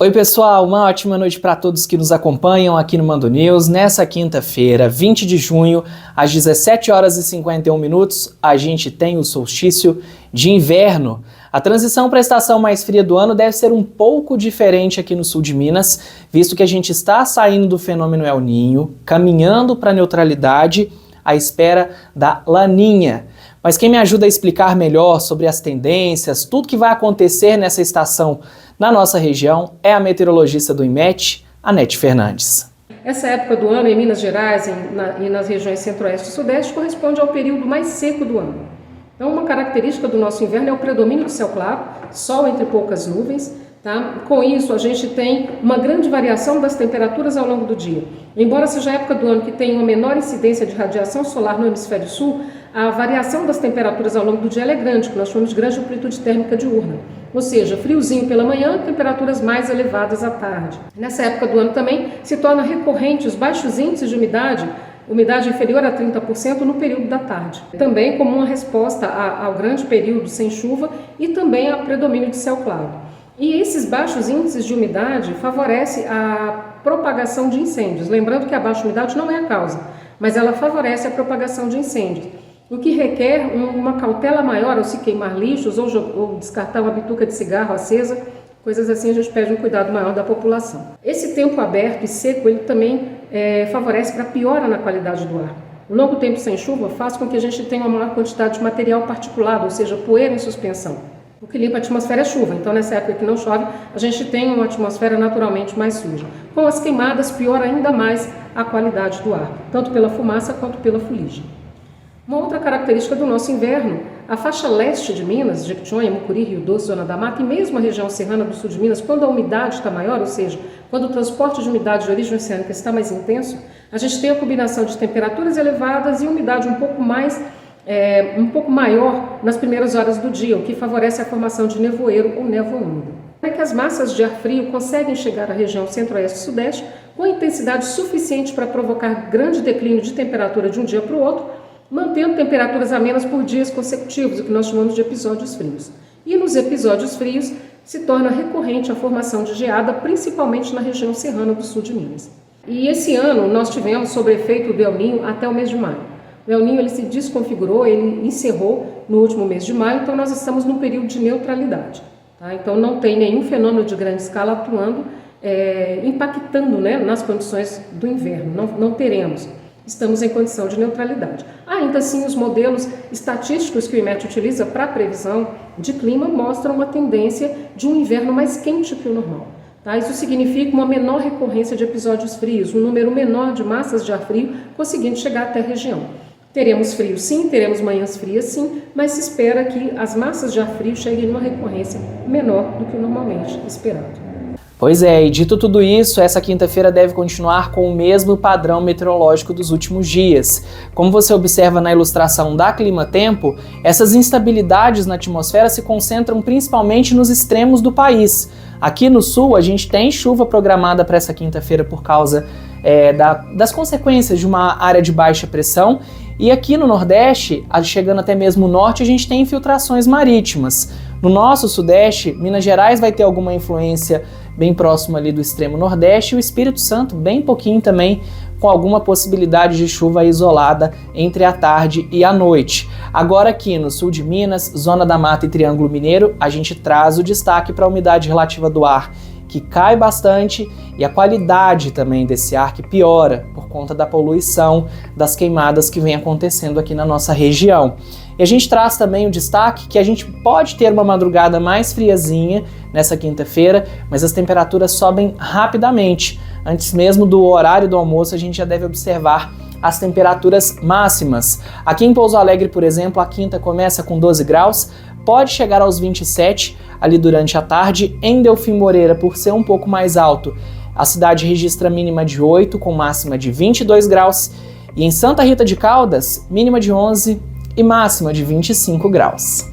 Oi pessoal, uma ótima noite para todos que nos acompanham aqui no Mando News. Nessa quinta-feira, 20 de junho, às 17 horas e 51 minutos, a gente tem o solstício de inverno. A transição para a estação mais fria do ano deve ser um pouco diferente aqui no sul de Minas, visto que a gente está saindo do fenômeno El Niño, caminhando para a neutralidade à espera da Laninha. Mas quem me ajuda a explicar melhor sobre as tendências, tudo que vai acontecer nessa estação na nossa região é a meteorologista do IMET, Anete Fernandes. Essa época do ano em Minas Gerais e nas regiões centro-oeste e sudeste corresponde ao período mais seco do ano. Então, uma característica do nosso inverno é o predomínio do céu claro, sol entre poucas nuvens. Tá? Com isso, a gente tem uma grande variação das temperaturas ao longo do dia. Embora seja a época do ano que tem uma menor incidência de radiação solar no hemisfério sul, a variação das temperaturas ao longo do dia é grande, que nós chamamos de grande amplitude térmica diurna. Ou seja, friozinho pela manhã, temperaturas mais elevadas à tarde. Nessa época do ano também se torna recorrente os baixos índices de umidade inferior a 30% no período da tarde. Também como uma resposta ao grande período sem chuva e também ao predomínio de céu claro. E esses baixos índices de umidade favorecem a propagação de incêndios. Lembrando que a baixa umidade não é a causa, mas ela favorece a propagação de incêndios, o que requer uma cautela maior ao se queimar lixos ou descartar uma bituca de cigarro acesa, coisas assim. A gente pede um cuidado maior da população. Esse tempo aberto e seco ele também favorece para piora na qualidade do ar. O longo tempo sem chuva faz com que a gente tenha uma maior quantidade de material particulado, ou seja, poeira em suspensão. O que limpa a atmosfera é chuva, então nessa época que não chove, a gente tem uma atmosfera naturalmente mais suja. Com as queimadas, piora ainda mais a qualidade do ar, tanto pela fumaça quanto pela fuligem. Uma outra característica do nosso inverno, a faixa leste de Minas, Jequitinhonha, Mucuri, Rio Doce, Zona da Mata, e mesmo a região serrana do sul de Minas, quando a umidade está maior, ou seja, quando o transporte de umidade de origem oceânica está mais intenso, a gente tem a combinação de temperaturas elevadas e umidade um pouco maior nas primeiras horas do dia, o que favorece a formação de nevoeiro ou névoa úmida. É que as massas de ar frio conseguem chegar à região centro-oeste e sudeste com intensidade suficiente para provocar grande declínio de temperatura de um dia para o outro, mantendo temperaturas amenas por dias consecutivos, o que nós chamamos de episódios frios. E nos episódios frios se torna recorrente a formação de geada, principalmente na região serrana do sul de Minas. E esse ano nós tivemos, sob efeito do El Niño, até o mês de maio. O El Niño ele se desconfigurou, ele encerrou no último mês de maio, então nós estamos num período de neutralidade. Tá? Então não tem nenhum fenômeno de grande escala atuando, impactando, né, nas condições do inverno, não teremos. Estamos em condição de neutralidade. Ainda assim, os modelos estatísticos que o IMET utiliza para previsão de clima mostram uma tendência de um inverno mais quente que o normal. Tá? Isso significa uma menor recorrência de episódios frios, um número menor de massas de ar frio conseguindo chegar até a região. Teremos frio sim, teremos manhãs frias sim, mas se espera que as massas de ar frio cheguem numa recorrência menor do que o normalmente esperado. Pois é, e dito tudo isso, essa quinta-feira deve continuar com o mesmo padrão meteorológico dos últimos dias. Como você observa na ilustração da Clima Tempo, essas instabilidades na atmosfera se concentram principalmente nos extremos do país. Aqui no sul, a gente tem chuva programada para essa quinta-feira por causa das consequências de uma área de baixa pressão. E aqui no Nordeste, chegando até mesmo o Norte, a gente tem infiltrações marítimas. No nosso Sudeste, Minas Gerais vai ter alguma influência bem próximo ali do extremo Nordeste, e o Espírito Santo bem pouquinho também, com alguma possibilidade de chuva isolada entre a tarde e a noite. Agora aqui no sul de Minas, Zona da Mata e Triângulo Mineiro, a gente traz o destaque para a umidade relativa do ar, que cai bastante, e a qualidade também desse ar que piora por conta da poluição, das queimadas que vem acontecendo aqui na nossa região. E a gente traz também o destaque que a gente pode ter uma madrugada mais friazinha nessa quinta-feira, mas as temperaturas sobem rapidamente. Antes mesmo do horário do almoço, a gente já deve observar as temperaturas máximas. Aqui em Pouso Alegre, por exemplo, a quinta começa com 12 graus, pode chegar aos 27 ali durante a tarde. Em Delfim Moreira, por ser um pouco mais alto, a cidade registra mínima de 8 com máxima de 22 graus. E em Santa Rita de Caldas, mínima de 11 e máxima de 25 graus.